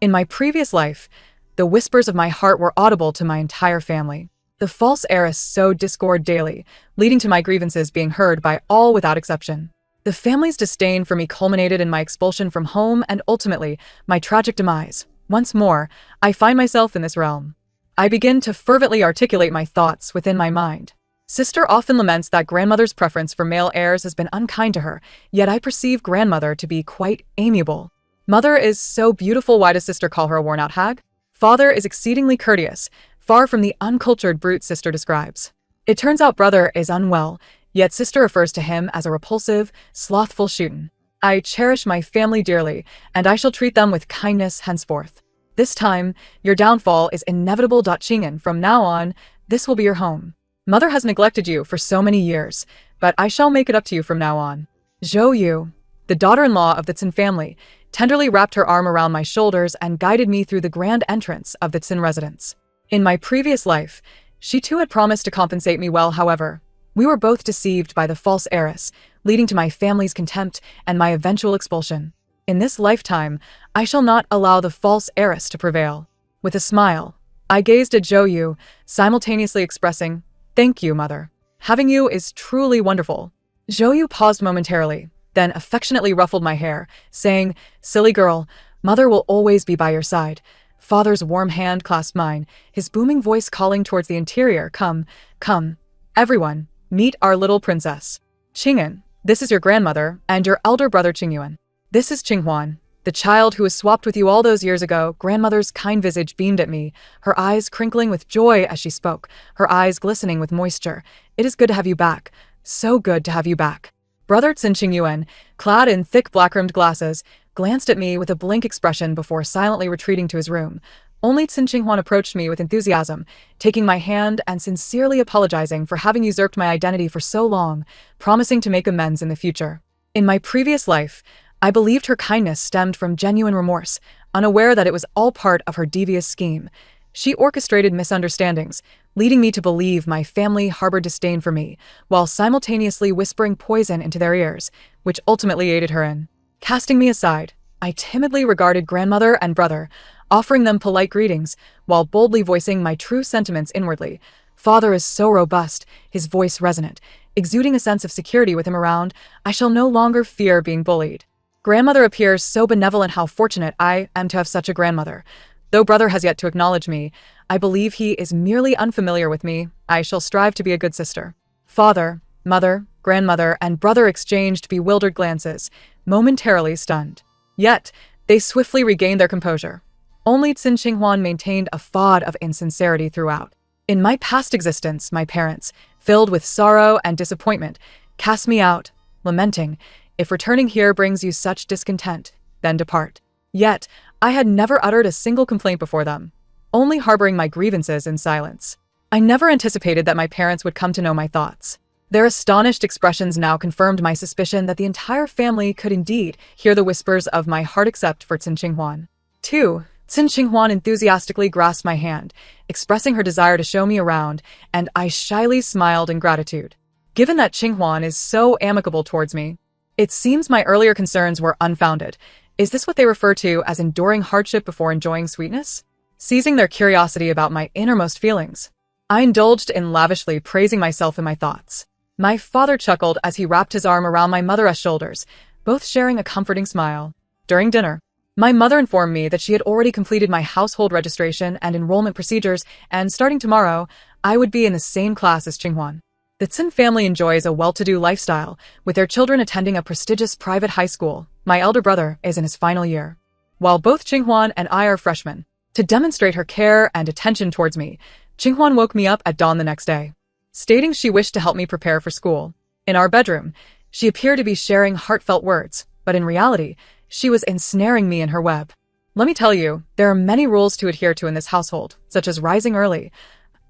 In my previous life, the whispers of my heart were audible to my entire family. The false heiress sowed discord daily, leading to my grievances being heard by all without exception. The family's disdain for me culminated in my expulsion from home and ultimately, my tragic demise. Once more, I find myself in this realm. I begin to fervently articulate my thoughts within my mind. Sister often laments that grandmother's preference for male heirs has been unkind to her, yet I perceive grandmother to be quite amiable. Mother is so beautiful, why does sister call her a worn-out hag? Father is exceedingly courteous, far from the uncultured brute sister describes. It turns out brother is unwell, yet sister refers to him as a repulsive, slothful shootin'. I cherish my family dearly, and I shall treat them with kindness henceforth. This time, your downfall is inevitable. Chingen, from now on, this will be your home. Mother has neglected you for so many years, but I shall make it up to you from now on. Zhou Yu, the daughter-in-law of the Tsin family, tenderly wrapped her arm around my shoulders and guided me through the grand entrance of the Tsin residence. In my previous life, she too had promised to compensate me well. However, we were both deceived by the false heiress, leading to my family's contempt and my eventual expulsion. In this lifetime, I shall not allow the false heiress to prevail. With a smile, I gazed at Zhou Yu, simultaneously expressing, "Thank you, mother. Having you is truly wonderful." Zhou Yu paused momentarily, then affectionately ruffled my hair, saying, "Silly girl, mother will always be by your side." Father's warm hand clasped mine, his booming voice calling towards the interior, "Come, come, everyone, meet our little princess. Qingyan, this is your grandmother, and your elder brother Qingyuan. This is Qinghuan, the child who was swapped with you all those years ago." Grandmother's kind visage beamed at me, her eyes crinkling with joy as she spoke, her eyes glistening with moisture. "It is good to have you back. So good to have you back." Brother Tsin Qingyuan, clad in thick black-rimmed glasses, glanced at me with a blank expression before silently retreating to his room. Only Tsin Qinghuan approached me with enthusiasm, taking my hand and sincerely apologizing for having usurped my identity for so long, promising to make amends in the future. In my previous life, I believed her kindness stemmed from genuine remorse, unaware that it was all part of her devious scheme. She orchestrated misunderstandings, leading me to believe my family harbored disdain for me, while simultaneously whispering poison into their ears, which ultimately aided her in casting me aside. I timidly regarded grandmother and brother, offering them polite greetings, while boldly voicing my true sentiments inwardly. Father is so robust, his voice resonant, exuding a sense of security with him around. I shall no longer fear being bullied. Grandmother appears so benevolent. How fortunate I am to have such a grandmother. Though brother has yet to acknowledge me, I believe he is merely unfamiliar with me. I shall strive to be a good sister. Father, mother, grandmother, and brother exchanged bewildered glances, momentarily stunned. Yet, they swiftly regained their composure. Only Tsin Qinghuan maintained a facade of insincerity throughout. In my past existence, my parents, filled with sorrow and disappointment, cast me out, lamenting, "If returning here brings you such discontent, then depart." Yet, I had never uttered a single complaint before them, only harboring my grievances in silence. I never anticipated that my parents would come to know my thoughts. Their astonished expressions now confirmed my suspicion that the entire family could indeed hear the whispers of my heart except for Tsin Qinghuan. 2. Tsin Qinghuan enthusiastically grasped my hand, expressing her desire to show me around, and I shyly smiled in gratitude. Given that Qinghuan is so amicable towards me, it seems my earlier concerns were unfounded. Is this what they refer to as enduring hardship before enjoying sweetness? Seizing their curiosity about my innermost feelings, I indulged in lavishly praising myself in my thoughts. My father chuckled as he wrapped his arm around my mother's shoulders, both sharing a comforting smile. During dinner, my mother informed me that she had already completed my household registration and enrollment procedures, and starting tomorrow, I would be in the same class as Qinghuan. The Tsin family enjoys a well-to-do lifestyle, with their children attending a prestigious private high school. My elder brother is in his final year, while both Qinghuan and I are freshmen. To demonstrate her care and attention towards me, Qinghuan woke me up at dawn the next day, stating she wished to help me prepare for school. In our bedroom, she appeared to be sharing heartfelt words, but in reality, she was ensnaring me in her web. Let me tell you, there are many rules to adhere to in this household, such as rising early.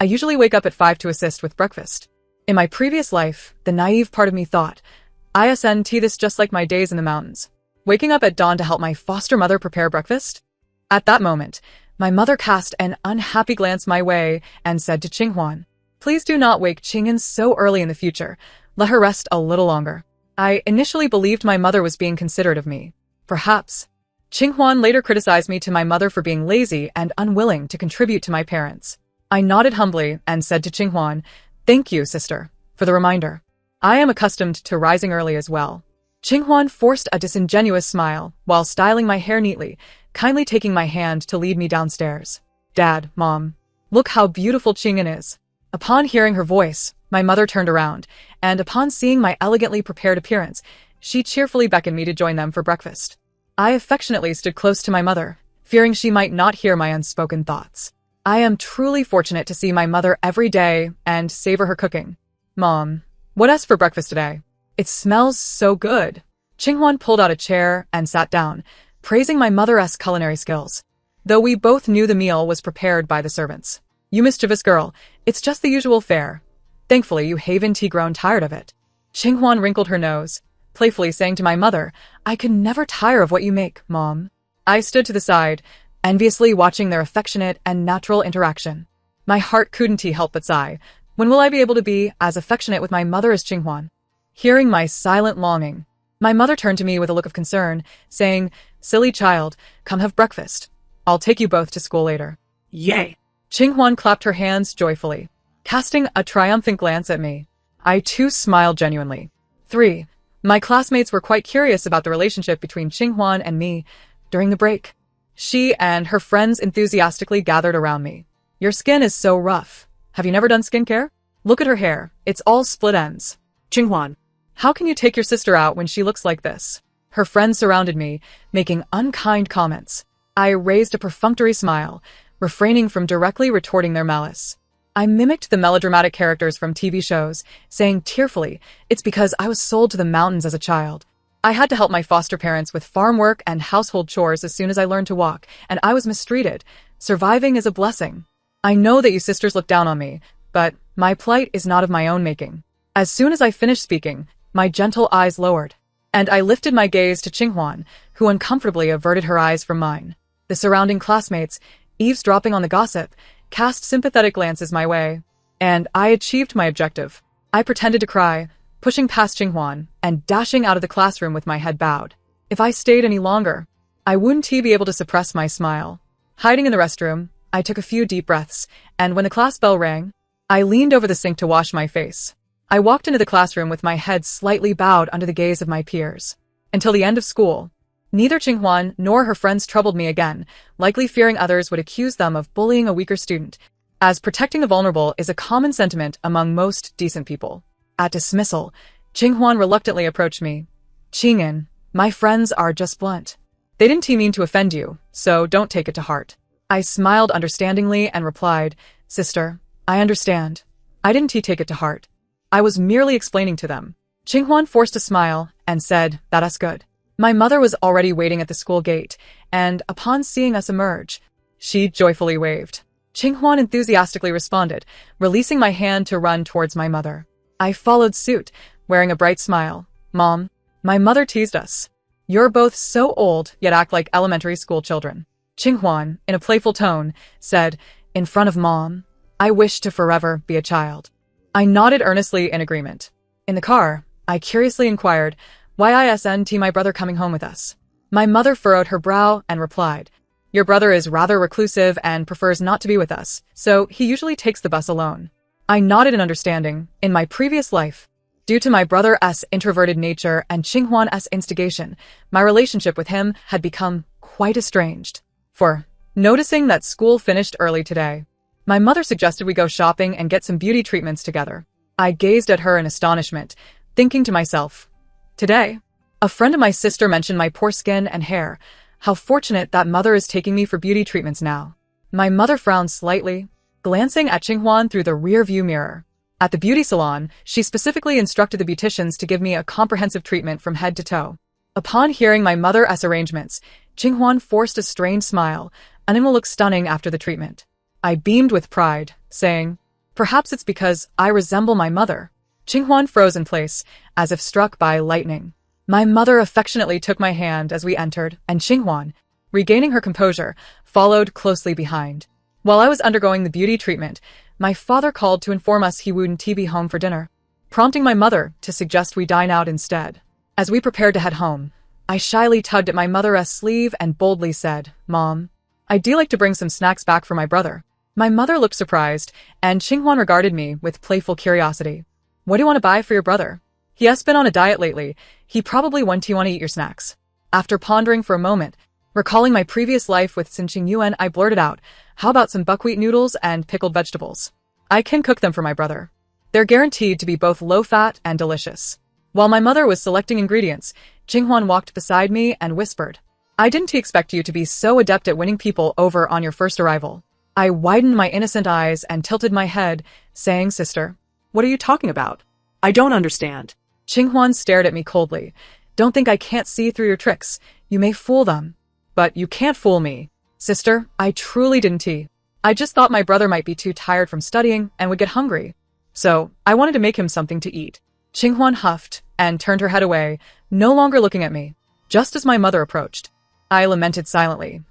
I usually wake up at 5 to assist with breakfast. In my previous life, the naive part of me thought, ISNT this just like my days in the mountains. Waking up at dawn to help my foster mother prepare breakfast? At that moment, my mother cast an unhappy glance my way and said to Qinghuan, "Please do not wake Qingyan so early in the future. Let her rest a little longer." I initially believed my mother was being considerate of me. Perhaps Qinghuan later criticized me to my mother for being lazy and unwilling to contribute to my parents. I nodded humbly and said to Qinghuan, "Thank you, sister, for the reminder. I am accustomed to rising early as well." Qinghuan forced a disingenuous smile while styling my hair neatly, kindly taking my hand to lead me downstairs. "Dad, Mom, look how beautiful Qing'an is." Upon hearing her voice, my mother turned around, and upon seeing my elegantly prepared appearance, she cheerfully beckoned me to join them for breakfast. I affectionately stood close to my mother, fearing she might not hear my unspoken thoughts. I am truly fortunate to see my mother every day and savor her cooking. "Mom, what's for breakfast today? It smells so good." Qinghuan pulled out a chair and sat down, praising my mother's culinary skills, though we both knew the meal was prepared by the servants. "You mischievous girl, it's just the usual fare. Thankfully, you haven't grown tired of it." Qinghuan wrinkled her nose, playfully saying to my mother, "I could never tire of what you make, Mom." I stood to the side, enviously watching their affectionate and natural interaction. My heart couldn't help but sigh. When will I be able to be as affectionate with my mother as Qinghuan? Hearing my silent longing, my mother turned to me with a look of concern, saying, "Silly child, come have breakfast. I'll take you both to school later." "Yay!" Qinghuan clapped her hands joyfully, casting a triumphant glance at me. I too smiled genuinely. 3. My classmates were quite curious about the relationship between Qinghuan and me during the break. She and her friends enthusiastically gathered around me. "Your skin is so rough. Have you never done skincare? Look at her hair. It's all split ends." "Qinghuan, how can you take your sister out when she looks like this?" Her friends surrounded me, making unkind comments. I raised a perfunctory smile, refraining from directly retorting their malice. I mimicked the melodramatic characters from TV shows, saying tearfully, "It's because I was sold to the mountains as a child. I had to help my foster parents with farm work and household chores as soon as I learned to walk, and I was mistreated. Surviving is a blessing. I know that you sisters look down on me, but my plight is not of my own making." As soon as I finished speaking, my gentle eyes lowered, and I lifted my gaze to Qinghuan, who uncomfortably averted her eyes from mine. The surrounding classmates, eavesdropping on the gossip, cast sympathetic glances my way, and I achieved my objective. I pretended to cry, pushing past Qinghuan and dashing out of the classroom with my head bowed. If I stayed any longer, I wouldn't be able to suppress my smile. Hiding in the restroom, I took a few deep breaths, and when the class bell rang, I leaned over the sink to wash my face. I walked into the classroom with my head slightly bowed under the gaze of my peers. Until the end of school, neither Qinghuan nor her friends troubled me again, likely fearing others would accuse them of bullying a weaker student, as protecting the vulnerable is a common sentiment among most decent people. At dismissal, Qinghuan reluctantly approached me. "Qing'an, my friends are just blunt. They didn't mean to offend you, so don't take it to heart." I smiled understandingly and replied, "Sister, I understand. I didn't take it to heart. I was merely explaining to them." Qinghuan forced a smile and said, "That's good." My mother was already waiting at the school gate, and upon seeing us emerge, she joyfully waved. Qinghuan enthusiastically responded, releasing my hand to run towards my mother. I followed suit, wearing a bright smile. "Mom, my mother teased us. You're both so old, yet act like elementary school children." Qinghuan, in a playful tone, said, "In front of Mom, I wish to forever be a child." I nodded earnestly in agreement. In the car, I curiously inquired, "Why isn't my brother coming home with us?" My mother furrowed her brow and replied, "Your brother is rather reclusive and prefers not to be with us, so he usually takes the bus alone." I nodded in understanding. In my previous life, due to my brother's introverted nature and Qinghuan's instigation, my relationship with him had become quite estranged. Noticing that school finished early today, my mother suggested we go shopping and get some beauty treatments together. I gazed at her in astonishment, thinking to myself, "Today, a friend of my sister mentioned my poor skin and hair. How fortunate that mother is taking me for beauty treatments now." My mother frowned slightly, glancing at Qinghuan through the rear-view mirror. At the beauty salon, she specifically instructed the beauticians to give me a comprehensive treatment from head to toe. Upon hearing my mother's arrangements, Qinghuan forced a strained smile, and it will look stunning after the treatment. I beamed with pride, saying, "Perhaps it's because I resemble my mother." Qinghuan froze in place, as if struck by lightning. My mother affectionately took my hand as we entered, and Qinghuan, regaining her composure, followed closely behind. While I was undergoing the beauty treatment, my father called to inform us he wouldn't be home for dinner, prompting my mother to suggest we dine out instead. As we prepared to head home, I shyly tugged at my mother's sleeve and boldly said, "Mom, I'd like to bring some snacks back for my brother." My mother looked surprised, and Qinghwan regarded me with playful curiosity. "What do you want to buy for your brother? He has been on a diet lately. He probably want to eat your snacks." After pondering for a moment, recalling my previous life with Xin Yuan, I blurted out, "How about some buckwheat noodles and pickled vegetables? I can cook them for my brother. They're guaranteed to be both low-fat and delicious." While my mother was selecting ingredients, Qinghwan walked beside me and whispered, "I didn't expect you to be so adept at winning people over on your first arrival." I widened my innocent eyes and tilted my head, saying, "Sister, what are you talking about? I don't understand." Qinghwan stared at me coldly. "Don't think I can't see through your tricks. You may fool them, but you can't fool me. Sister, I truly didn't. I just thought my brother might be too tired from studying and would get hungry. So, I wanted to make him something to eat." Qinghwan huffed and turned her head away, no longer looking at me. Just as my mother approached, I lamented silently.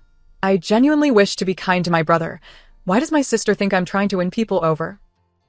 I genuinely wish to be kind to my brother. Why does my sister think I'm trying to win people over?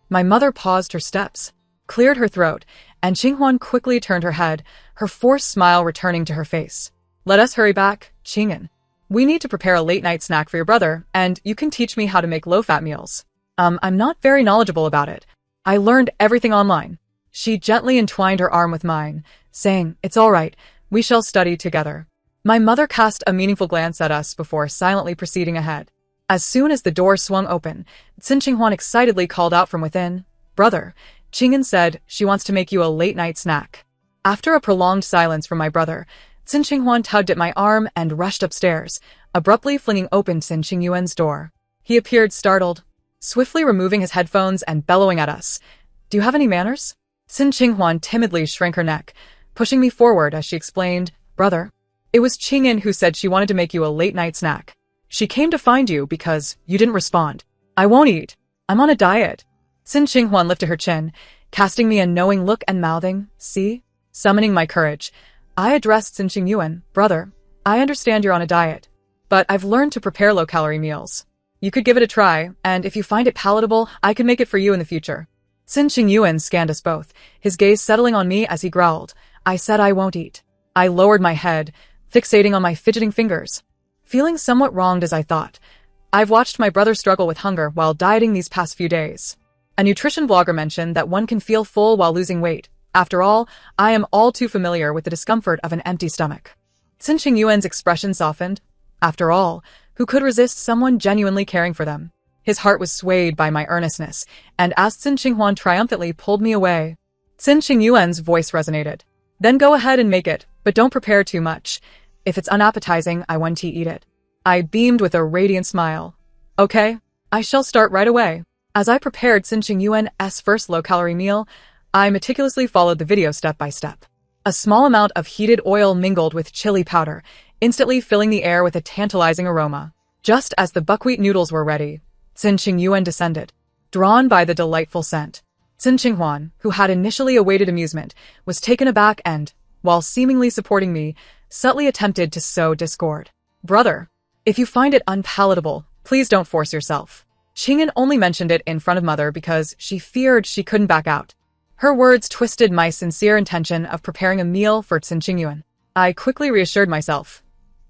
My mother paused her steps, cleared her throat, and Qinghwan quickly turned her head, her forced smile returning to her face. "Let us hurry back, Qing'an. We need to prepare a late-night snack for your brother, and you can teach me how to make low-fat meals. I'm not very knowledgeable about it. I learned everything online." She gently entwined her arm with mine, saying, "It's all right, we shall study together." My mother cast a meaningful glance at us before silently proceeding ahead. As soon as the door swung open, Qinghwan excitedly called out from within, "Brother, Qing'an said she wants to make you a late-night snack." After a prolonged silence from my brother, Qinghwan tugged at my arm and rushed upstairs, abruptly flinging open Xin Yuan's door. He appeared startled, swiftly removing his headphones and bellowing at us, "Do you have any manners?" Qinghwan timidly shrank her neck, pushing me forward as she explained, "Brother, it was Qing'an who said she wanted to make you a late-night snack. She came to find you because you didn't respond." "I won't eat. I'm on a diet." Qinghwan lifted her chin, casting me a knowing look and mouthing, "See?" Summoning my courage, I addressed Xin Yuan, "Brother, I understand you're on a diet, but I've learned to prepare low-calorie meals. You could give it a try, and if you find it palatable, I can make it for you in the future." Xin Yuan scanned us both, his gaze settling on me as he growled, "I said I won't eat." I lowered my head, fixating on my fidgeting fingers. Feeling somewhat wronged as I thought, I've watched my brother struggle with hunger while dieting these past few days. A nutrition blogger mentioned that one can feel full while losing weight. After all, I am all too familiar with the discomfort of an empty stomach. Xin Yuan's expression softened. After all, who could resist someone genuinely caring for them? His heart was swayed by my earnestness, and as Qinghwan triumphantly pulled me away, Xin Yuan's voice resonated. "Then go ahead and make it, but don't prepare too much. If it's unappetizing, I want to eat it." I beamed with a radiant smile. "Okay, I shall start right away." As I prepared Xin Yuan's first low-calorie meal, I meticulously followed the video step by step. A small amount of heated oil mingled with chili powder, instantly filling the air with a tantalizing aroma. Just as the buckwheat noodles were ready, Xin Yuan descended, drawn by the delightful scent. Qinghwan, who had initially awaited amusement, was taken aback and, while seemingly supporting me, subtly attempted to sow discord. "Brother, if you find it unpalatable, please don't force yourself." Qing'an only mentioned it in front of mother because she feared she couldn't back out. Her words twisted my sincere intention of preparing a meal for Xin Yuan. I quickly reassured myself.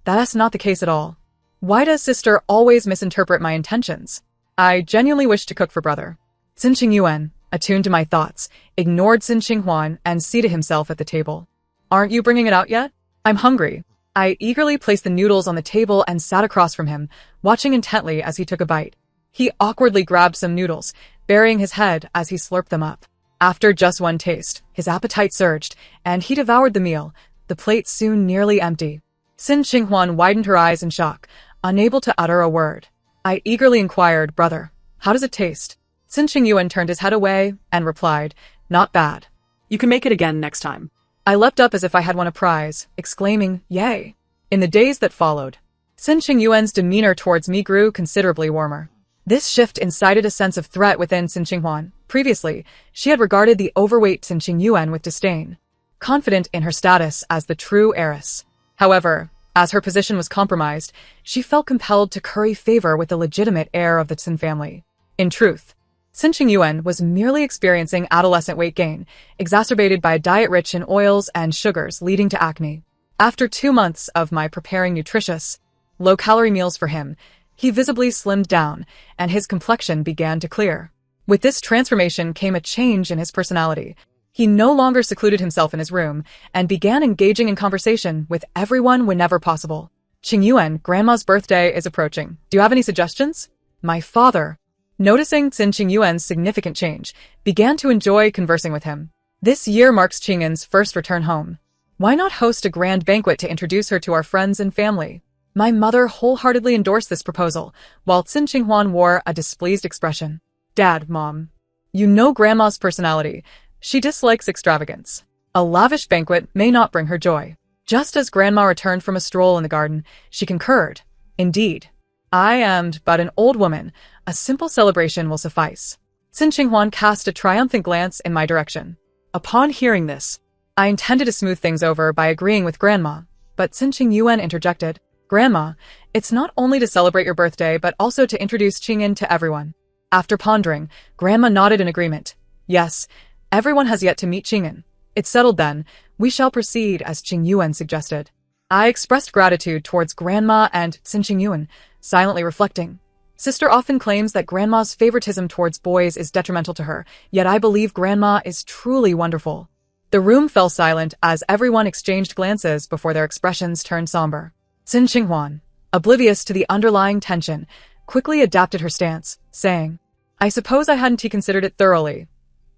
That's not the case at all. Why does sister always misinterpret my intentions? I genuinely wish to cook for brother. Xin Yuan, attuned to my thoughts, ignored Qinghwan and seated himself at the table. "Aren't you bringing it out yet? I'm hungry." I eagerly placed the noodles on the table and sat across from him, watching intently as he took a bite. He awkwardly grabbed some noodles, burying his head as he slurped them up. After just one taste, his appetite surged, and he devoured the meal, the plate soon nearly empty. Qinghwan widened her eyes in shock, unable to utter a word. I eagerly inquired, "Brother, how does it taste?" Xin Yuan turned his head away and replied, "Not bad. You can make it again next time." I leapt up as if I had won a prize, exclaiming, "Yay!" In the days that followed, Xin Yuan's demeanor towards me grew considerably warmer. This shift incited a sense of threat within Qinghwan. Previously, she had regarded the overweight Xin Yuan with disdain, confident in her status as the true heiress. However, as her position was compromised, she felt compelled to curry favor with the legitimate heir of the Qin family. In truth, Xin Yuan was merely experiencing adolescent weight gain, exacerbated by a diet rich in oils and sugars leading to acne. After 2 months of my preparing nutritious, low-calorie meals for him, he visibly slimmed down, and his complexion began to clear. With this transformation came a change in his personality. He no longer secluded himself in his room and began engaging in conversation with everyone whenever possible. Qingyuan, Grandma's birthday is approaching. Do you have any suggestions? My father, noticing Qin Qingyuan's significant change, began to enjoy conversing with him. This year marks Qingyuan's first return home. Why not host a grand banquet to introduce her to our friends and family? My mother wholeheartedly endorsed this proposal, while Qin Qingyuan wore a displeased expression. Dad, Mom, you know Grandma's personality. She dislikes extravagance. A lavish banquet may not bring her joy. Just as Grandma returned from a stroll in the garden, she concurred. Indeed, I am but an old woman. A simple celebration will suffice. Qin Qingyuan cast a triumphant glance in my direction. Upon hearing this, I intended to smooth things over by agreeing with Grandma, but Qin Qingyuan interjected. Grandma, it's not only to celebrate your birthday, but also to introduce Qingyuan to everyone. After pondering, Grandma nodded in agreement. Yes, everyone has yet to meet Qingyuan. It's settled then. We shall proceed as Qingyuan suggested. I expressed gratitude towards Grandma and Qin Qingyuan, silently reflecting. Sister often claims that Grandma's favoritism towards boys is detrimental to her, yet I believe Grandma is truly wonderful. The room fell silent as everyone exchanged glances before their expressions turned somber. Qin Qingyuan, oblivious to the underlying tension, quickly adapted her stance, saying, I suppose I hadn't considered it thoroughly.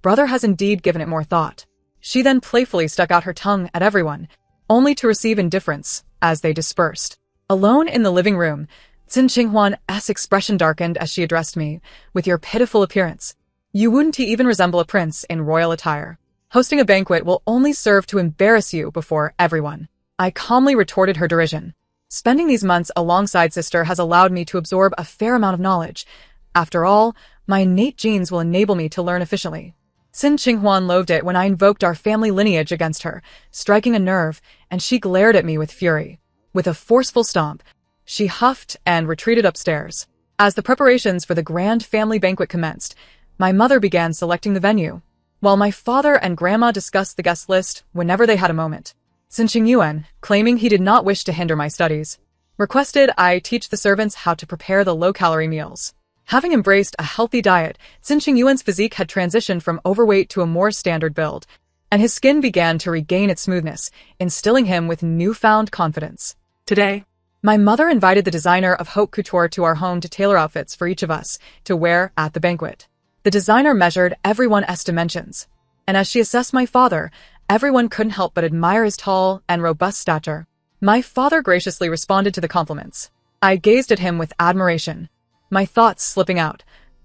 Brother has indeed given it more thought. She then playfully stuck out her tongue at everyone, only to receive indifference as they dispersed. Alone in the living room, Qin Qingyuan's expression darkened as she addressed me. With your pitiful appearance, you wouldn't even resemble a prince in royal attire. Hosting a banquet will only serve to embarrass you before everyone. I calmly retorted her derision. Spending these months alongside sister has allowed me to absorb a fair amount of knowledge. After all, my innate genes will enable me to learn efficiently. Qin Qingyuan loathed it when I invoked our family lineage against her, striking a nerve, and she glared at me with fury. With a forceful stomp, she huffed and retreated upstairs. As the preparations for the grand family banquet commenced, my mother began selecting the venue, while my father and Grandma discussed the guest list whenever they had a moment. Qin Qingyuan, claiming he did not wish to hinder my studies, requested I teach the servants how to prepare the low-calorie meals. Having embraced a healthy diet, Qin Qingyuan's physique had transitioned from overweight to a more standard build, and his skin began to regain its smoothness, instilling him with newfound confidence. Today, my mother invited the designer of haute couture to our home to tailor outfits for each of us to wear at the banquet. The designer measured everyone's dimensions, and as she assessed my father, everyone couldn't help but admire his tall and robust stature. My father graciously responded to the compliments. I gazed at him with admiration, my thoughts slipping out.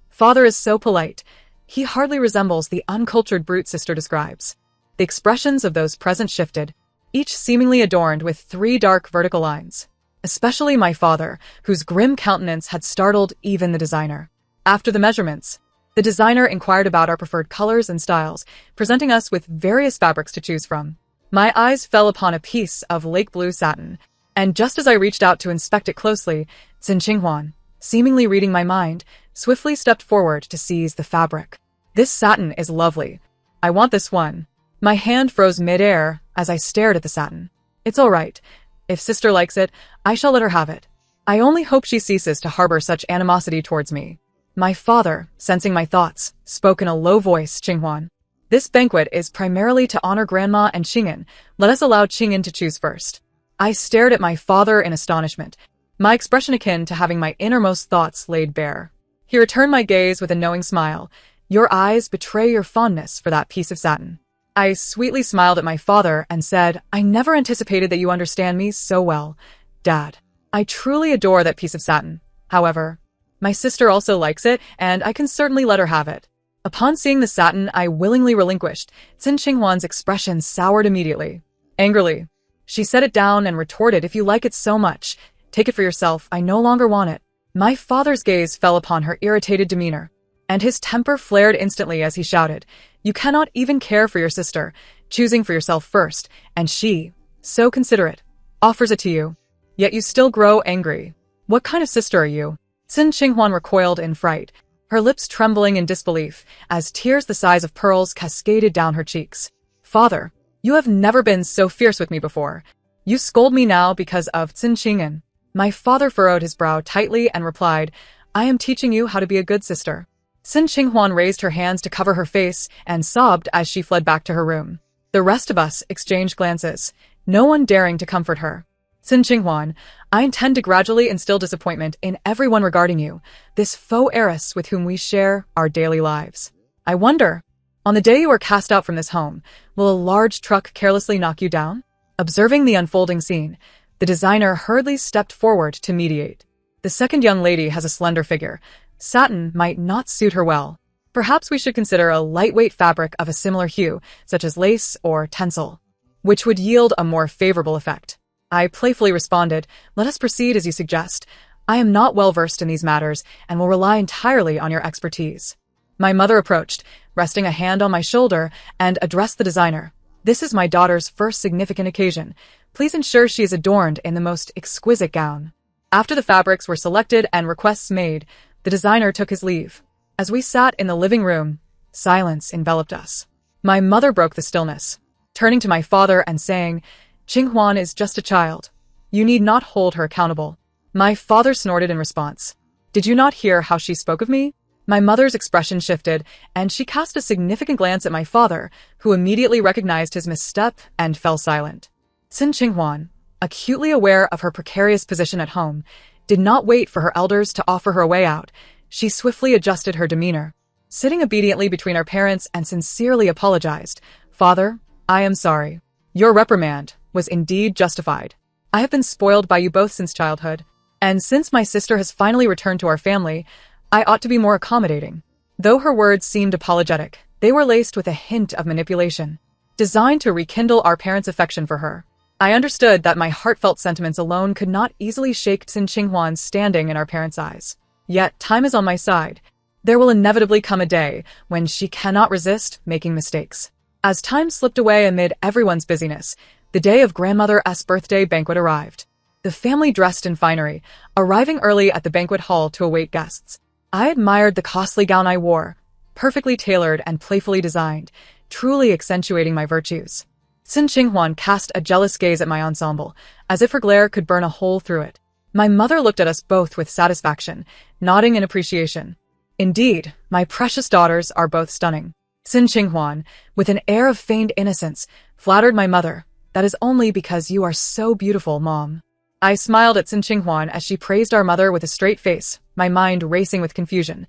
Father is so polite. He hardly resembles the uncultured brute sister describes. The expressions of those present shifted, each seemingly adorned with 3 dark vertical lines. Especially my father, whose grim countenance had startled even the designer. After the measurements, the designer inquired about our preferred colors and styles, presenting us with various fabrics to choose from. My eyes fell upon a piece of lake blue satin, and just as I reached out to inspect it closely, Qin Qingyuan, seemingly reading my mind, swiftly stepped forward to seize the fabric. This satin is lovely. I want this one. My hand froze mid-air as I stared at the satin. It's all right. If sister likes it, I shall let her have it. I only hope she ceases to harbor such animosity towards me. My father, sensing my thoughts, spoke in a low voice. Qingyuan, this banquet is primarily to honor Grandma and Qingyuan. Let us allow Qingyuan to choose first. I stared at my father in astonishment, my expression akin to having my innermost thoughts laid bare. He returned my gaze with a knowing smile. Your eyes betray your fondness for that piece of satin. I sweetly smiled at my father and said, I never anticipated that you understand me so well, Dad. I truly adore that piece of satin. However, my sister also likes it, and I can certainly let her have it. Upon seeing the satin I willingly relinquished, Qin Qingyuan's expression soured immediately. Angrily, she set it down and retorted, if you like it so much, take it for yourself, I no longer want it. My father's gaze fell upon her irritated demeanor, and his temper flared instantly as he shouted, you cannot even care for your sister, choosing for yourself first, and she, so considerate, offers it to you. Yet you still grow angry. What kind of sister are you? Qin Qingyuan recoiled in fright, her lips trembling in disbelief as tears the size of pearls cascaded down her cheeks. Father, you have never been so fierce with me before. You scold me now because of Qingqing. My father furrowed his brow tightly and replied, I am teaching you how to be a good sister. Sin Qinghuan raised her hands to cover her face and sobbed as she fled back to her room. The rest of us exchanged glances, no one daring to comfort her. Sin Qinghuan, I intend to gradually instill disappointment in everyone regarding you, this faux heiress with whom we share our daily lives. I wonder, on the day you are cast out from this home, will a large truck carelessly knock you down? Observing the unfolding scene, the designer hurriedly stepped forward to mediate. The second young lady has a slender figure. Satin might not suit her well. Perhaps we should consider a lightweight fabric of a similar hue, such as lace or tencel, which would yield a more favorable effect. I playfully responded, let us proceed as you suggest. I am not well versed in these matters and will rely entirely on your expertise. My mother approached, resting a hand on my shoulder, and addressed the designer. This is my daughter's first significant occasion. Please ensure she is adorned in the most exquisite gown. After the fabrics were selected and requests made, the designer took his leave. As we sat in the living room, silence enveloped us. My mother broke the stillness, turning to my father and saying, Qinghuan is just a child. You need not hold her accountable. My father snorted in response. Did you not hear how she spoke of me? My mother's expression shifted, and she cast a significant glance at my father, who immediately recognized his misstep and fell silent. Sin Qinghuan, acutely aware of her precarious position at home, did not wait for her elders to offer her a way out. She swiftly adjusted her demeanor. Sitting obediently between our parents and sincerely apologized. Father, I am sorry. Your reprimand was indeed justified. I have been spoiled by you both since childhood, and since my sister has finally returned to our family, I ought to be more accommodating. Though her words seemed apologetic, they were laced with a hint of manipulation, designed to rekindle our parents' affection for her. I understood that my heartfelt sentiments alone could not easily shake Sin Qinghuan's standing in our parents' eyes. Yet time is on my side. There will inevitably come a day when she cannot resist making mistakes. As time slipped away amid everyone's busyness, the day of grandmother's birthday banquet arrived. The family dressed in finery, arriving early at the banquet hall to await guests. I admired the costly gown I wore, perfectly tailored and playfully designed, truly accentuating my virtues. Sin Qinghuan cast a jealous gaze at my ensemble, as if her glare could burn a hole through it. My mother looked at us both with satisfaction, nodding in appreciation. Indeed, my precious daughters are both stunning. Sin Qinghuan, with an air of feigned innocence, flattered my mother. That is only because you are so beautiful, Mom. I smiled at Sin Qinghuan as she praised our mother with a straight face, my mind racing with confusion.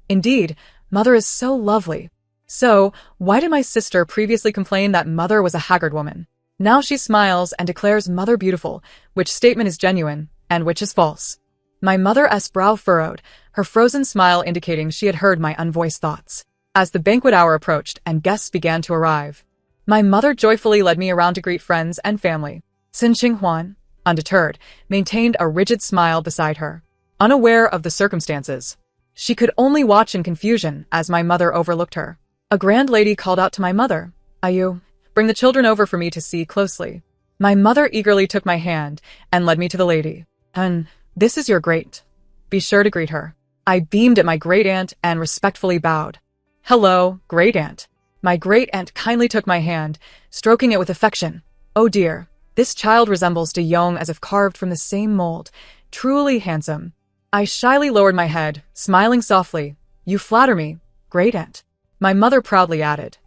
Indeed, Mother is so lovely. So, why did my sister previously complain that Mother was a haggard woman? Now she smiles and declares Mother beautiful, which statement is genuine, and which is false. My mother's brow furrowed, her frozen smile indicating she had heard my unvoiced thoughts. As the banquet hour approached and guests began to arrive, my mother joyfully led me around to greet friends and family. Sin Qinghuan, undeterred, maintained a rigid smile beside her, unaware of the circumstances. She could only watch in confusion as my mother overlooked her. A grand lady called out to my mother, Ayu, bring the children over for me to see closely. My mother eagerly took my hand and led me to the lady. This is your great. Be sure to greet her. I beamed at my great-aunt and respectfully bowed. Hello, great-aunt. My great-aunt kindly took my hand, stroking it with affection. Oh dear, this child resembles De Yong as if carved from the same mold. Truly handsome. I shyly lowered my head, smiling softly. You flatter me, great-aunt. My mother proudly added.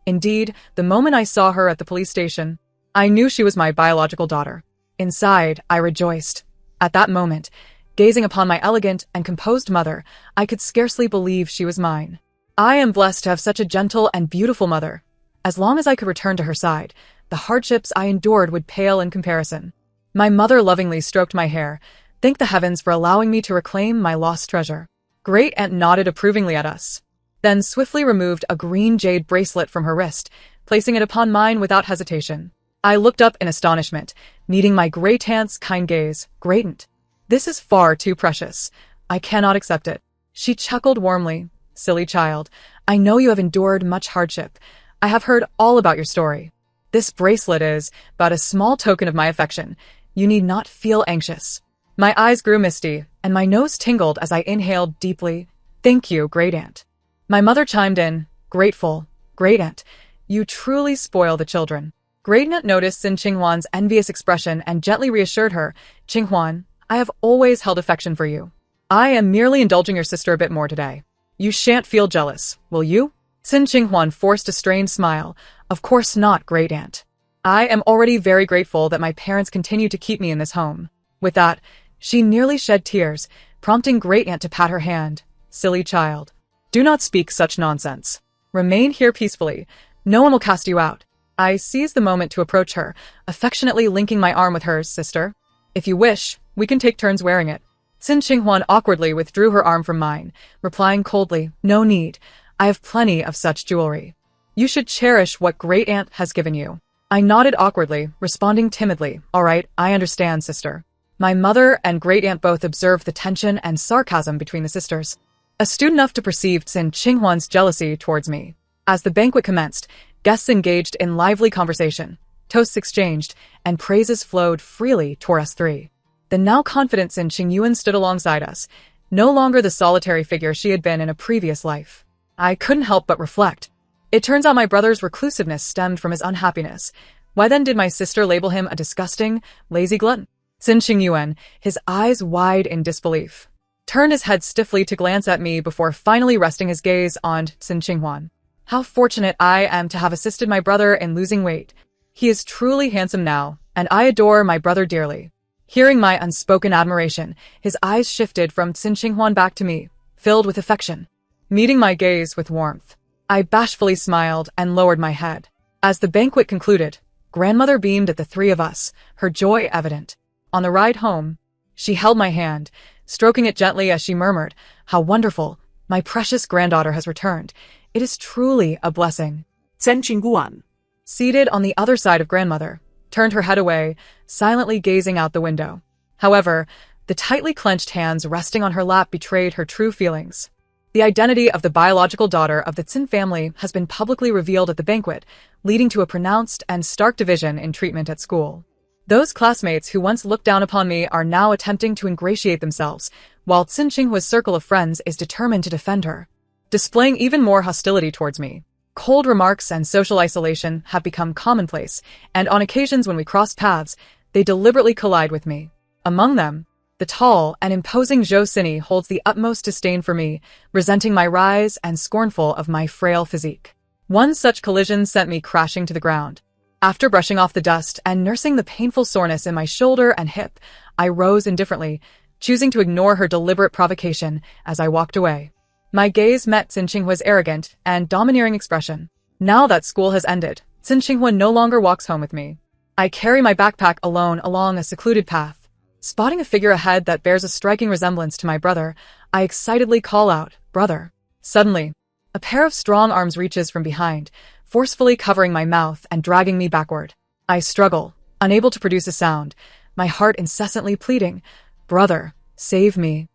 Indeed, the moment I saw her at the police station, I knew she was my biological daughter. Inside, I rejoiced. At that moment, gazing upon my elegant and composed mother, I could scarcely believe she was mine. I am blessed to have such a gentle and beautiful mother. As long as I could return to her side, the hardships I endured would pale in comparison. My mother lovingly stroked my hair, thanked the heavens for allowing me to reclaim my lost treasure. Great-aunt nodded approvingly at us, then swiftly removed a green jade bracelet from her wrist, placing it upon mine without hesitation. I looked up in astonishment, meeting my great-aunt's kind gaze. Great-aunt, this is far too precious. I cannot accept it. She chuckled warmly. Silly child, I know you have endured much hardship. I have heard all about your story. This bracelet is but a small token of my affection. You need not feel anxious. My eyes grew misty, and my nose tingled as I inhaled deeply. Thank you, great-aunt. My mother chimed in, grateful. Great-aunt, you truly spoil the children. Great Aunt noticed Sin Qinghuan's envious expression and gently reassured her, "Qinghuan, I have always held affection for you. I am merely indulging your sister a bit more today. You shan't feel jealous, will you?" Sin Qinghuan forced a strained smile. "Of course not, Great Aunt. I am already very grateful that my parents continue to keep me in this home." With that, she nearly shed tears, prompting Great Aunt to pat her hand. "Silly child. Do not speak such nonsense. Remain here peacefully. No one will cast you out." I seized the moment to approach her, affectionately linking my arm with hers. "Sister, if you wish, we can take turns wearing it." Sin Qinghuan awkwardly withdrew her arm from mine, replying coldly, "No need. I have plenty of such jewelry. You should cherish what Great Aunt has given you." I nodded awkwardly, responding timidly, "All right, I understand, sister." My mother and Great Aunt both observed the tension and sarcasm between the sisters, astute enough to perceive Sin Qinghuan's jealousy towards me. As the banquet commenced, guests engaged in lively conversation, toasts exchanged, and praises flowed freely toward us three. The now confident Sin Qingyuan stood alongside us, no longer the solitary figure she had been in a previous life. I couldn't help but reflect. It turns out my brother's reclusiveness stemmed from his unhappiness. Why then did my sister label him a disgusting, lazy glutton? Sin Qingyuan, his eyes wide in disbelief, turned his head stiffly to glance at me before finally resting his gaze on Sin Qinghuan. How fortunate I am to have assisted my brother in losing weight. He is truly handsome now, and I adore my brother dearly. Hearing my unspoken admiration, his eyes shifted from Sin Qinghuan back to me, filled with affection. Meeting my gaze with warmth, I bashfully smiled and lowered my head. As the banquet concluded, grandmother beamed at the three of us, her joy evident. On the ride home, she held my hand, stroking it gently as she murmured, "How wonderful! My precious granddaughter has returned. It is truly a blessing." Sin Qingguan, seated on the other side of grandmother, turned her head away, silently gazing out the window. However, the tightly clenched hands resting on her lap betrayed her true feelings. The identity of the biological daughter of the Qin family has been publicly revealed at the banquet, leading to a pronounced and stark division in treatment at school. Those classmates who once looked down upon me are now attempting to ingratiate themselves, while Qin Qinghua's circle of friends is determined to defend her, displaying even more hostility towards me. Cold remarks and social isolation have become commonplace, and on occasions when we cross paths, they deliberately collide with me. Among them, the tall and imposing Zhou Sini holds the utmost disdain for me, resenting my rise and scornful of my frail physique. One such collision sent me crashing to the ground. After brushing off the dust and nursing the painful soreness in my shoulder and hip, I rose indifferently, choosing to ignore her deliberate provocation as I walked away. My gaze met Qin Qinghua's arrogant and domineering expression. Now that school has ended, Qin Qinghua no longer walks home with me. I carry my backpack alone along a secluded path. Spotting a figure ahead that bears a striking resemblance to my brother, I excitedly call out, "Brother." Suddenly, a pair of strong arms reaches from behind, forcefully covering my mouth and dragging me backward. I struggle, unable to produce a sound, my heart incessantly pleading, "Brother, save me."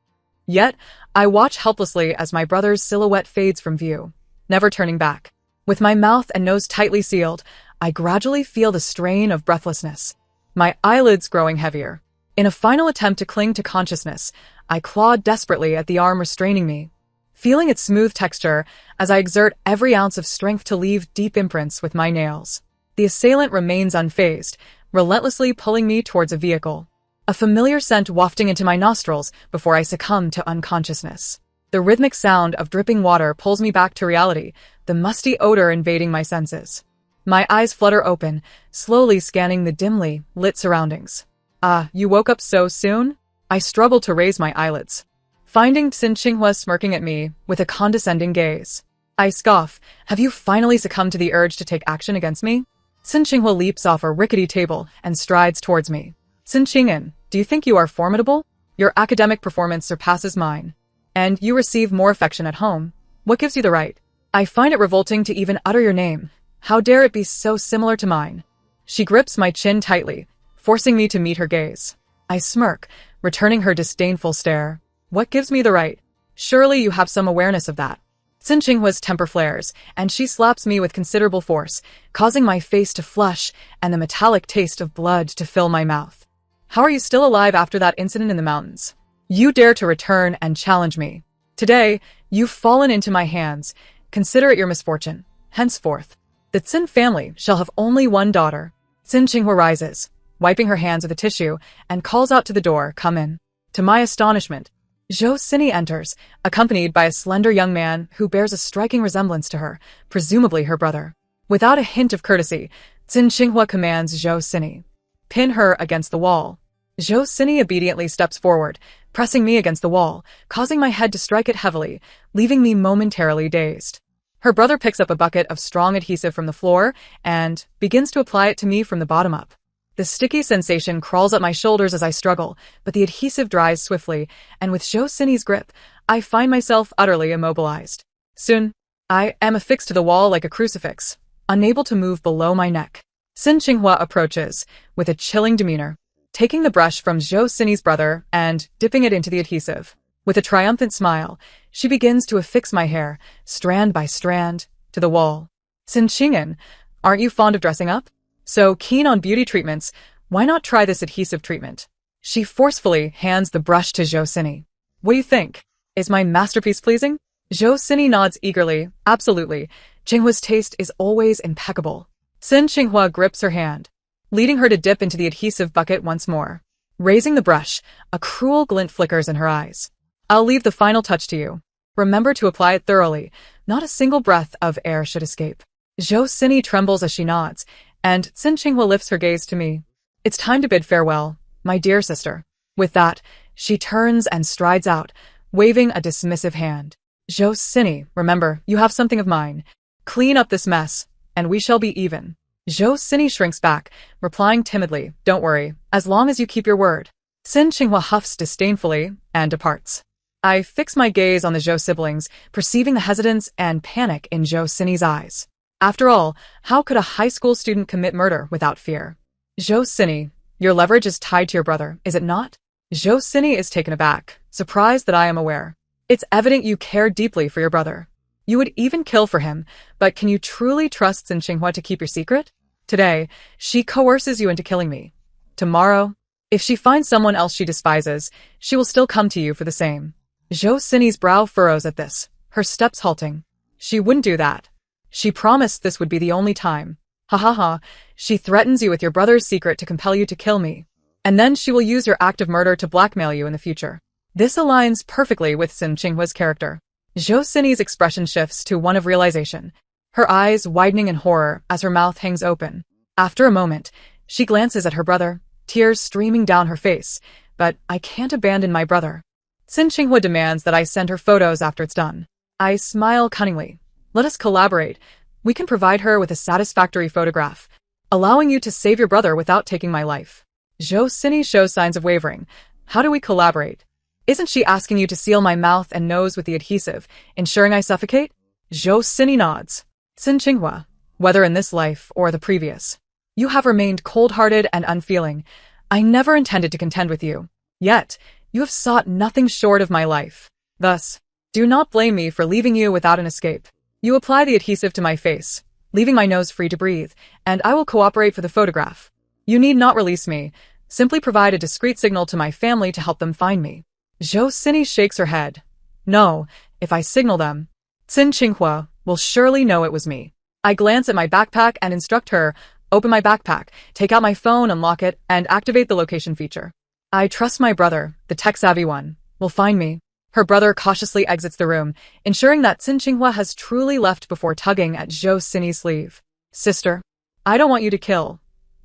Yet, I watch helplessly as my brother's silhouette fades from view, never turning back. With my mouth and nose tightly sealed, I gradually feel the strain of breathlessness, my eyelids growing heavier. In a final attempt to cling to consciousness, I clawed desperately at the arm restraining me, feeling its smooth texture as I exert every ounce of strength to leave deep imprints with my nails. The assailant remains unfazed, relentlessly pulling me towards a vehicle, a familiar scent wafting into my nostrils before I succumb to unconsciousness. The rhythmic sound of dripping water pulls me back to reality, the musty odor invading my senses. My eyes flutter open, slowly scanning the dimly lit surroundings. "Ah, you woke up so soon?" I struggled to raise my eyelids, finding Qin Qinghua smirking at me with a condescending gaze. I scoff, "Have you finally succumbed to the urge to take action against me?" Qin Qinghua leaps off a rickety table and strides towards me. "Qin Qing'an, do you think you are formidable? Your academic performance surpasses mine, and you receive more affection at home. What gives you the right? I find it revolting to even utter your name. How dare it be so similar to mine?" She grips my chin tightly, forcing me to meet her gaze. I smirk, returning her disdainful stare. "What gives me the right? Surely you have some awareness of that." Qin Qinghua's temper flares, and she slaps me with considerable force, causing my face to flush and the metallic taste of blood to fill my mouth. "How are you still alive after that incident in the mountains? You dare to return and challenge me. Today, you've fallen into my hands. Consider it your misfortune. Henceforth, the Qin family shall have only one daughter. Xin Qinghua rises, wiping her hands with a tissue, and calls out to the door, "Come in." To my astonishment, Zhou Sini enters, accompanied by a slender young man who bears a striking resemblance to her, presumably her brother. Without a hint of courtesy, Xin Qinghua commands Zhou Sini, "Pin her against the wall." Zhou Sini obediently steps forward, pressing me against the wall, causing my head to strike it heavily, leaving me momentarily dazed. Her brother picks up a bucket of strong adhesive from the floor and begins to apply it to me from the bottom up. The sticky sensation crawls up my shoulders as I struggle, but the adhesive dries swiftly, and with Zhou Sini's grip, I find myself utterly immobilized. Soon, I am affixed to the wall like a crucifix, unable to move below my neck. Xin Qinghua approaches, with a chilling demeanor, taking the brush from Zhou Sini's brother and dipping it into the adhesive. With a triumphant smile, she begins to affix my hair, strand by strand, to the wall. "Xin Qing'an, aren't you fond of dressing up? So keen on beauty treatments, why not try this adhesive treatment?" She forcefully hands the brush to Zhou Sini. "What do you think? Is my masterpiece pleasing?" Zhou Sini nods eagerly. "Absolutely. Qinghua's taste is always impeccable." Xin Qinghua grips her hand, leading her to dip into the adhesive bucket once more. Raising the brush, a cruel glint flickers in her eyes. "I'll leave the final touch to you. Remember to apply it thoroughly. Not a single breath of air should escape." Zhou Sini trembles as she nods, and Xin Qinghua lifts her gaze to me. "It's time to bid farewell, my dear sister." With that, she turns and strides out, waving a dismissive hand. "Zhou Sini, remember, you have something of mine. Clean up this mess, and we shall be even." Zhou Sini shrinks back, replying timidly, "Don't worry, as long as you keep your word." Xin Qinghua huffs disdainfully and departs. I fix my gaze on the Zhou siblings, perceiving the hesitance and panic in Zhou Sini's eyes. After all, how could a high school student commit murder without fear? "Zhou Sini, your leverage is tied to your brother, is it not?" Zhou Sini is taken aback, surprised that I am aware. "It's evident you care deeply for your brother. You would even kill for him, but can you truly trust Xin Qinghua to keep your secret? Today, she coerces you into killing me. Tomorrow, if she finds someone else she despises, she will still come to you for the same." Zhou Sini's brow furrows at this, her steps halting. "She wouldn't do that. She promised this would be the only time. Ha ha ha, she threatens you with your brother's secret to compel you to kill me. And then she will use your act of murder to blackmail you in the future." This aligns perfectly with Xin Qinghua's character. Zhou Sini's expression shifts to one of realization, her eyes widening in horror as her mouth hangs open. After a moment, she glances at her brother, tears streaming down her face. "But I can't abandon my brother." Xin Qinghua demands that I send her photos after it's done. I smile cunningly. "Let us collaborate. We can provide her with a satisfactory photograph, allowing you to save your brother without taking my life." Zhou Sini shows signs of wavering. "How do we collaborate? Isn't she asking you to seal my mouth and nose with the adhesive, ensuring I suffocate?" Zhou Sini nods. "Xin Qinghua, whether in this life or the previous, you have remained cold-hearted and unfeeling. I never intended to contend with you. Yet, you have sought nothing short of my life. Thus, do not blame me for leaving you without an escape. You apply the adhesive to my face, leaving my nose free to breathe, and I will cooperate for the photograph. You need not release me. Simply provide a discreet signal to my family to help them find me." Zhou Sini shakes her head. "No, if I signal them, Xin Qinghua will surely know it was me." I glance at my backpack and instruct her, "Open my backpack, take out my phone, unlock it, and activate the location feature. I trust my brother, the tech-savvy one, will find me." Her brother cautiously exits the room, ensuring that Xin Qinghua has truly left before tugging at Zhou Sini's sleeve. "Sister, I don't want you to kill.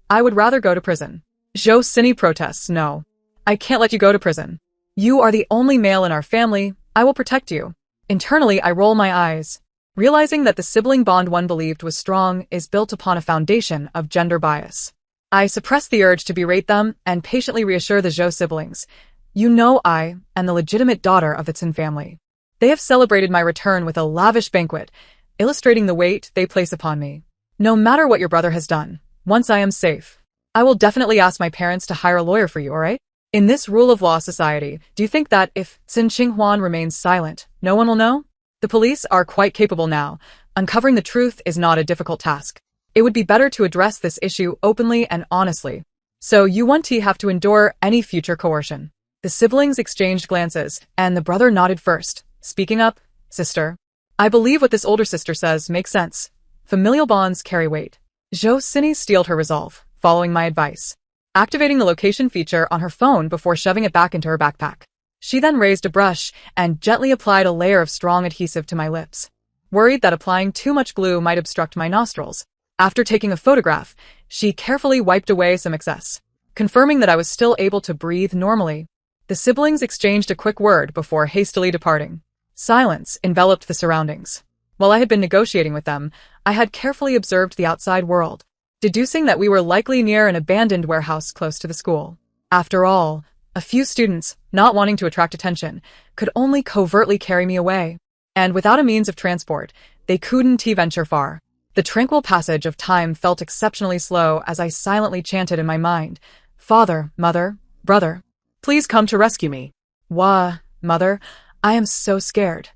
I would rather go to prison." Zhou Sini protests. "No, I can't let you go to prison. You are the only male in our family. I will protect you." Internally, I roll my eyes, realizing that the sibling bond one believed was strong is built upon a foundation of gender bias. I suppress the urge to berate them and patiently reassure the Zhou siblings. "You know I am the legitimate daughter of the Xin family. They have celebrated my return with a lavish banquet, illustrating the weight they place upon me. No matter what your brother has done, once I am safe, I will definitely ask my parents to hire a lawyer for you, alright? In this rule of law society, do you think that if Xin Qinghua remains silent, no one will know? The police are quite capable now. Uncovering the truth is not a difficult task. It would be better to address this issue openly and honestly. So you won't have to endure any future coercion." The siblings exchanged glances, and the brother nodded first, speaking up, "Sister, I believe what this older sister says makes sense. Familial bonds carry weight." Zhou Sini steeled her resolve, following my advice, activating the location feature on her phone before shoving it back into her backpack. She then raised a brush and gently applied a layer of strong adhesive to my lips. Worried that applying too much glue might obstruct my nostrils, after taking a photograph, she carefully wiped away some excess, confirming that I was still able to breathe normally. The siblings exchanged a quick word before hastily departing. Silence enveloped the surroundings. While I had been negotiating with them, I had carefully observed the outside world, deducing that we were likely near an abandoned warehouse close to the school. After all, a few students, not wanting to attract attention, could only covertly carry me away. And without a means of transport, they couldn't venture far. The tranquil passage of time felt exceptionally slow as I silently chanted in my mind, "Father, mother, brother, please come to rescue me." "Wah, mother, I am so scared.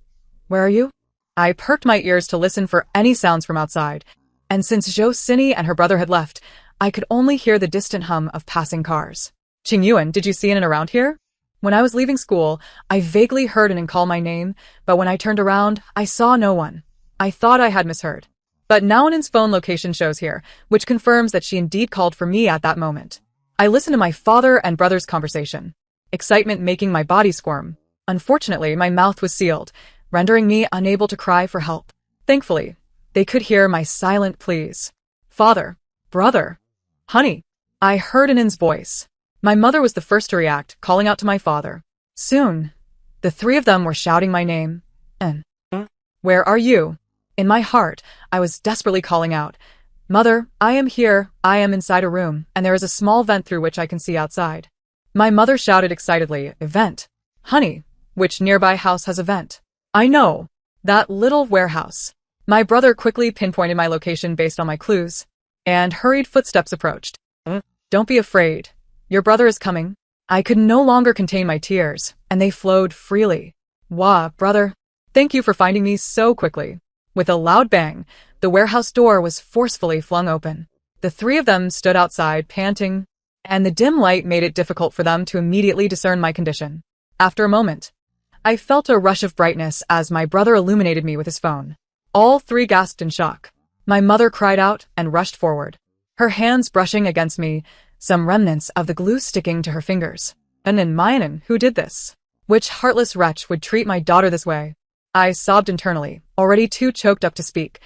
Where are you?" I perked my ears to listen for any sounds from outside, and since Zhou Sini and her brother had left, I could only hear the distant hum of passing cars. "Qingyuan, did you see in and around here?" When I was leaving school, I vaguely heard Anan call my name, but when I turned around, I saw no one. I thought I had misheard. But now Anan's phone location shows here, which confirms that she indeed called for me at that moment. I listened to my father and brother's conversation, excitement making my body squirm. Unfortunately, my mouth was sealed, rendering me unable to cry for help. Thankfully, they could hear my silent pleas. "Father, brother, honey." I heard Anan's voice. My mother was the first to react, calling out to my father. Soon, the three of them were shouting my name. "An, where are you?" In my heart, I was desperately calling out, "Mother, I am here. I am inside a room, and there is a small vent through which I can see outside." My mother shouted excitedly, "A vent? Honey, which nearby house has a vent?" "I know. That little warehouse." My brother quickly pinpointed my location based on my clues, and hurried footsteps approached. "Don't be afraid. Your brother is coming." I could no longer contain my tears, and they flowed freely. "Wah, brother. Thank you for finding me so quickly." With a loud bang, the warehouse door was forcefully flung open. The three of them stood outside, panting, and the dim light made it difficult for them to immediately discern my condition. After a moment, I felt a rush of brightness as my brother illuminated me with his phone. All three gasped in shock. My mother cried out and rushed forward, her hands brushing against me, some remnants of the glue sticking to her fingers. "And then Mayanan, who did this? Which heartless wretch would treat my daughter this way?" I sobbed internally, already too choked up to speak.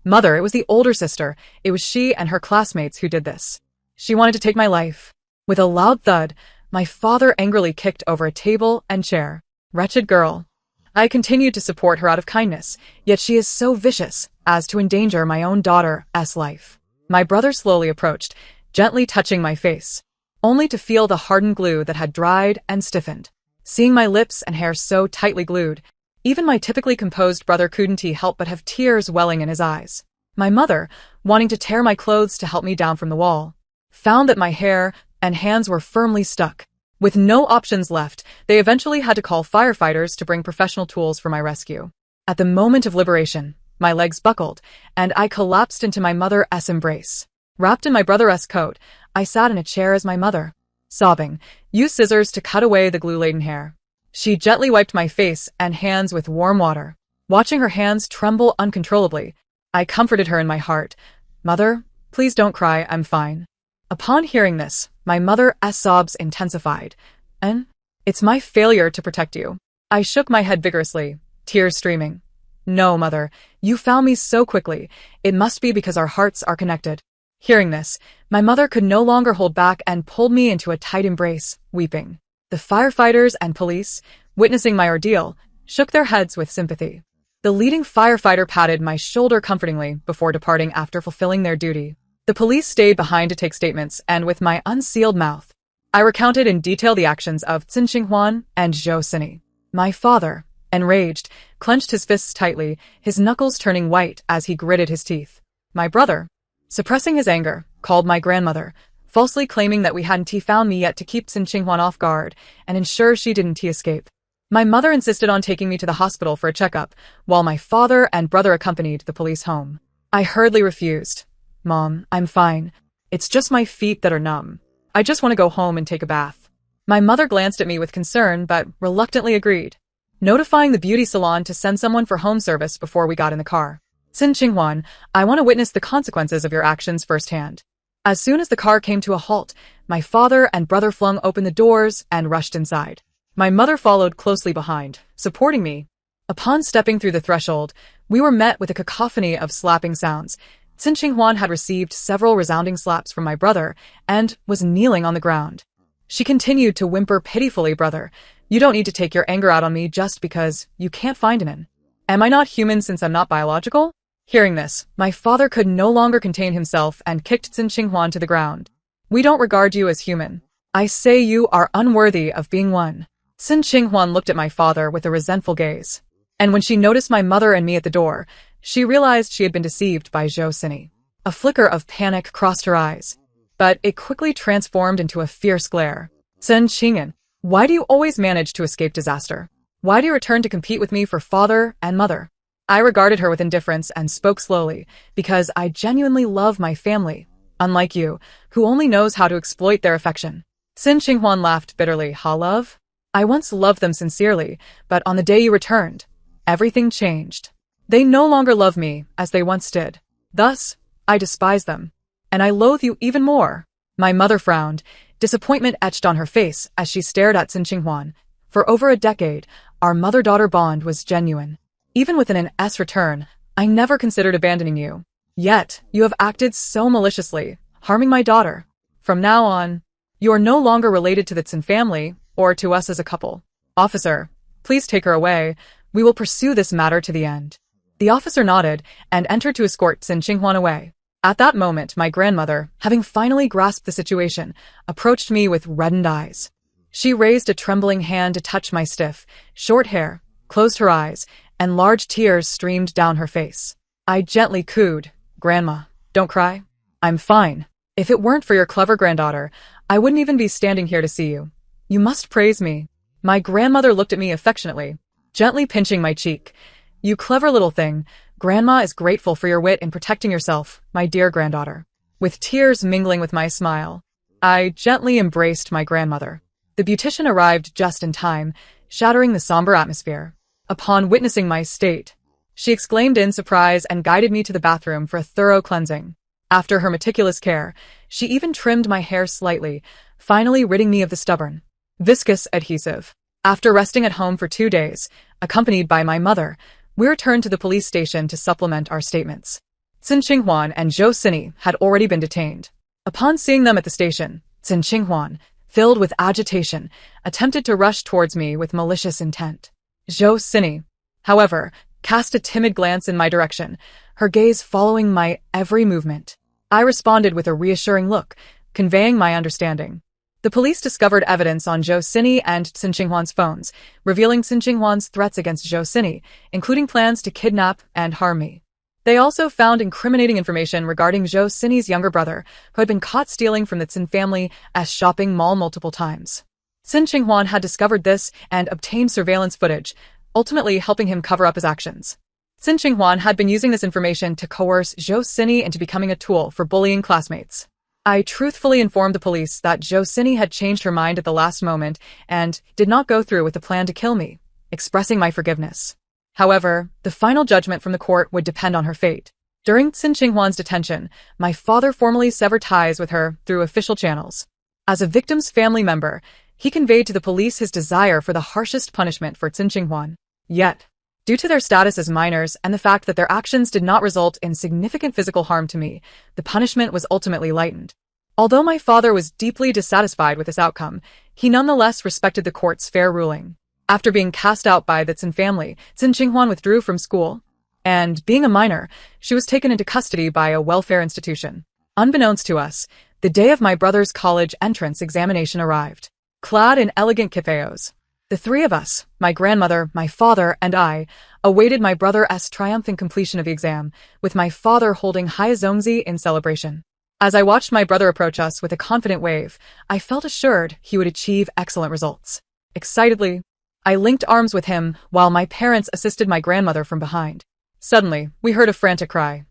"Mother, it was the older sister. It was she and her classmates who did this. She wanted to take my life." With a loud thud, my father angrily kicked over a table and chair. "Wretched girl." I continued to support her out of kindness, yet she is so vicious as to endanger my own daughter's life. My brother slowly approached, gently touching my face, only to feel the hardened glue that had dried and stiffened. Seeing my lips and hair so tightly glued, even my typically composed brother couldn't help but have tears welling in his eyes. My mother, wanting to tear my clothes to help me down from the wall, found that my hair and hands were firmly stuck. With no options left, they eventually had to call firefighters to bring professional tools for my rescue. At the moment of liberation, my legs buckled, and I collapsed into my mother's embrace. Wrapped in my brother's coat, I sat in a chair as my mother, sobbing, used scissors to cut away the glue-laden hair. She gently wiped my face and hands with warm water. Watching her hands tremble uncontrollably, I comforted her in my heart. "Mother, please don't cry, I'm fine." Upon hearing this, my mother's sobs intensified. "And it's my failure to protect you." I shook my head vigorously, tears streaming. "No, mother, you found me so quickly. It must be because our hearts are connected." Hearing this, my mother could no longer hold back and pulled me into a tight embrace, weeping. The firefighters and police, witnessing my ordeal, shook their heads with sympathy. The leading firefighter patted my shoulder comfortingly before departing after fulfilling their duty. The police stayed behind to take statements, and with my unsealed mouth, I recounted in detail the actions of Qin Xinghuan and Zhou Sini. My father, enraged, clenched his fists tightly, his knuckles turning white as he gritted his teeth. My brother, suppressing his anger, called my grandmother, falsely claiming that we hadn't found me yet to keep Qin Xinghuan off guard and ensure she didn't escape. My mother insisted on taking me to the hospital for a checkup, while my father and brother accompanied the police home. I hurriedly refused. "Mom, I'm fine. It's just my feet that are numb. I just want to go home and take a bath." My mother glanced at me with concern but reluctantly agreed, notifying the beauty salon to send someone for home service before we got in the car. "Qin Xinghuan, I want to witness the consequences of your actions firsthand." As soon as the car came to a halt, my father and brother flung open the doors and rushed inside. My mother followed closely behind, supporting me. Upon stepping through the threshold, we were met with a cacophony of slapping sounds. Qin Xinghuan had received several resounding slaps from my brother and was kneeling on the ground. She continued to whimper pitifully, "Brother, you don't need to take your anger out on me just because you can't find an in. Am I not human since I'm not biological?" Hearing this, my father could no longer contain himself and kicked Qin Xinghuan to the ground. "We don't regard you as human. I say you are unworthy of being one." Qin Xinghuan looked at my father with a resentful gaze. And when she noticed my mother and me at the door, she realized she had been deceived by Zhou Sini. A flicker of panic crossed her eyes, but it quickly transformed into a fierce glare. "Qin Qingyan, why do you always manage to escape disaster? Why do you return to compete with me for father and mother?" I regarded her with indifference and spoke slowly, "Because I genuinely love my family, unlike you, who only knows how to exploit their affection." Qin Xinghuan laughed bitterly. "Ha, love? I once loved them sincerely, but on the day you returned, everything changed. They no longer love me as they once did. Thus, I despise them. And I loathe you even more." My mother frowned. Disappointment etched on her face as she stared at Qin Xinghuan. For over a decade, our mother-daughter bond was genuine. Even with an S return, I never considered abandoning you. Yet, you have acted so maliciously, harming my daughter. From now on, you are no longer related to the Qin family or to us as a couple. Officer, please take her away. We will pursue this matter to the end. The officer nodded and entered to escort Qin Xinghuan away. At that moment, my grandmother, having finally grasped the situation, approached me with reddened eyes. She raised a trembling hand to touch my stiff, short hair, closed her eyes, and large tears streamed down her face. I gently cooed, "Grandma, don't cry. I'm fine. If it weren't for your clever granddaughter, I wouldn't even be standing here to see you. You must praise me." My grandmother looked at me affectionately, gently pinching my cheek. "You clever little thing. Grandma is grateful for your wit in protecting yourself, my dear granddaughter." With tears mingling with my smile, I gently embraced my grandmother. The beautician arrived just in time, shattering the somber atmosphere. Upon witnessing my state, she exclaimed in surprise and guided me to the bathroom for a thorough cleansing. After her meticulous care, she even trimmed my hair slightly, finally ridding me of the stubborn, viscous adhesive. After resting at home for 2 days, accompanied by my mother, we returned to the police station to supplement our statements. Qin Xinghuan and Zhou Sini had already been detained. Upon seeing them at the station, Qin Xinghuan, filled with agitation, attempted to rush towards me with malicious intent. Zhou Sini, however, cast a timid glance in my direction, her gaze following my every movement. I responded with a reassuring look, conveying my understanding. The police discovered evidence on Zhou Sini and Qin Xinghuan's phones, revealing Qin Xinghuan's threats against Zhou Sini, including plans to kidnap and harm me. They also found incriminating information regarding Zhou Sini's younger brother, who had been caught stealing from the Qin family at shopping mall multiple times. Qin Xinghuan had discovered this and obtained surveillance footage, ultimately helping him cover up his actions. Qin Xinghuan had been using this information to coerce Zhou Sini into becoming a tool for bullying classmates. I truthfully informed the police that Zhou Sini had changed her mind at the last moment and did not go through with the plan to kill me, expressing my forgiveness. However, the final judgment from the court would depend on her fate. During Qin Xinghuan's detention, my father formally severed ties with her through official channels. As a victim's family member, he conveyed to the police his desire for the harshest punishment for Qin Xinghuan. Yet, due to their status as minors and the fact that their actions did not result in significant physical harm to me, the punishment was ultimately lightened. Although my father was deeply dissatisfied with this outcome, he nonetheless respected the court's fair ruling. After being cast out by the Qin family, Qin Xinghuan withdrew from school. And, being a minor, she was taken into custody by a welfare institution. Unbeknownst to us, the day of my brother's college entrance examination arrived. Clad in elegant kipayos, the three of us, my grandmother, my father, and I, awaited my brother's triumphant completion of the exam, with my father holding Haizongzi in celebration. As I watched my brother approach us with a confident wave, I felt assured he would achieve excellent results. Excitedly, I linked arms with him while my parents assisted my grandmother from behind. Suddenly, we heard a frantic cry.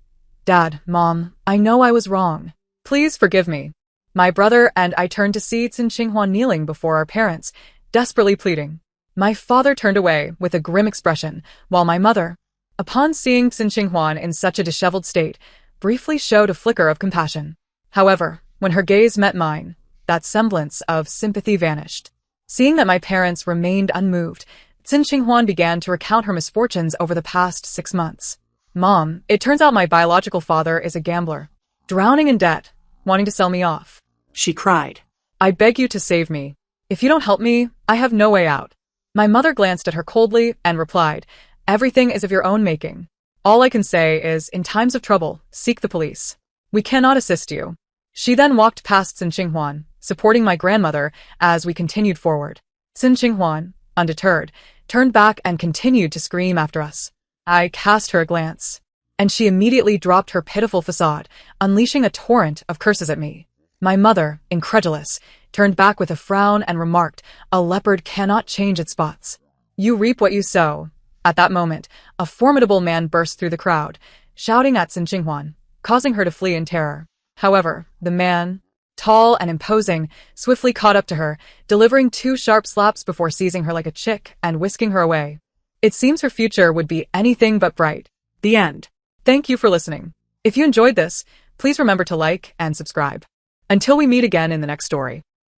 "Dad, Mom, I know I was wrong. Please forgive me." My brother and I turned to see Qin Xinghuan kneeling before our parents, desperately pleading. My father turned away with a grim expression, while my mother, upon seeing Qin Xinghuan in such a disheveled state, briefly showed a flicker of compassion. However, When her gaze met mine, that semblance of sympathy vanished. Seeing that my parents remained unmoved, Xin Xinghuan began to recount her misfortunes over the past 6 months. Mom, it turns out my biological father is a gambler, drowning in debt, wanting to sell me off. She cried. I beg you to save me. If you don't help me, I have no way out. My mother glanced at her coldly and replied, everything is of your own making. All I can say is, in times of trouble, seek the police. We cannot assist you. She then walked past Xin Xinghuan, supporting my grandmother as we continued forward. Xin Xinghuan, undeterred, turned back and continued to scream after us. I cast her a glance, and she immediately dropped her pitiful facade, unleashing a torrent of curses at me. My mother, incredulous, turned back with a frown and remarked, a leopard cannot change its spots. You reap what you sow. At that moment, a formidable man burst through the crowd, shouting at Xin Xinghuan, causing her to flee in terror. However, the man, tall and imposing, swiftly caught up to her, delivering 2 sharp slaps before seizing her like a chick and whisking her away. It seems her future would be anything but bright. The end. Thank you for listening. If you enjoyed this, please remember to like and subscribe. Until we meet again in the next story.